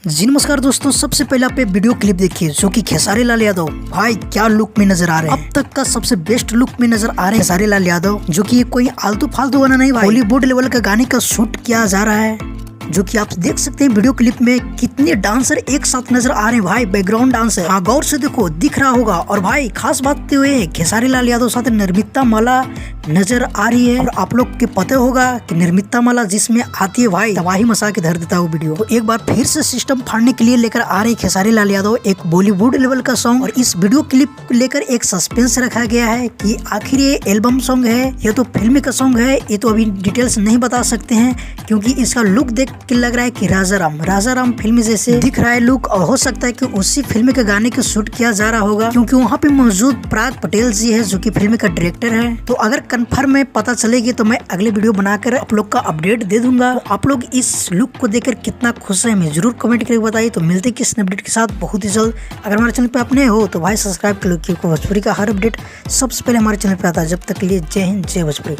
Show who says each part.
Speaker 1: जी नमस्कार दोस्तों, सबसे पहले आप वीडियो क्लिप देखिए जो कि खेसारी लाल यादव भाई क्या लुक में नजर आ रहे हैं। अब तक का सबसे बेस्ट लुक में नजर आ रहे हैं खेसारी लाल यादव, जो कि कोई आलतू फालतू गाना नहीं भाई, बॉलीवुड लेवल का गाने का शूट किया जा रहा है। जो कि आप देख सकते हैं वीडियो क्लिप में कितने डांसर एक साथ नजर आ रहे हैं भाई। बैकग्राउंड डांस है, हाँ गौर से देखो दिख रहा होगा। और भाई खास बात हुए खेसारी लाल यादव साथ निर्मिता माला नजर आ रही है। और आप लोग के पता होगा कि निर्मिता माला जिसमें आती है भाई तबाही मचा के धर देता है वो वीडियो। तो एक बार फिर से सिस्टम फाड़ने के लिए लेकर आ रही खेसारी लाल यादव एक बॉलीवुड लेवल का सॉन्ग। और इस वीडियो क्लिप को लेकर एक सस्पेंस रखा गया है कि आखिर ये एल्बम सॉन्ग है या तो फिल्म का सॉन्ग है, ये तो अभी डिटेल्स नहीं बता सकते हैं क्योंकि इसका लुक देख के लग रहा है कि राजा राम फिल्म जैसे दिख रहा है लुक। और हो सकता है कि उसी फिल्म के गाने को शूट किया जा रहा होगा क्योंकि वहाँ पे मौजूद पराग पटेल जी है जो कि फिल्म का डायरेक्टर है। तो अगर कंफर्म में पता चलेगी तो मैं अगले वीडियो बनाकर आप लोग का अपडेट दे दूंगा। तो आप लोग इस लुक को देखकर कितना खुश है हमें जरूर कमेंट करके बताइए। तो मिलते हैं किस अपडेट के साथ बहुत ही जल्द। अगर हमारे चैनल पे आप नए हो तो भाई सब्सक्राइब कर लो क्योंकि भोजपुरी का हर अपडेट सबसे पहले हमारे चैनल पे आता है। जब तक के लिए जय हिंद जय भोजपुरी।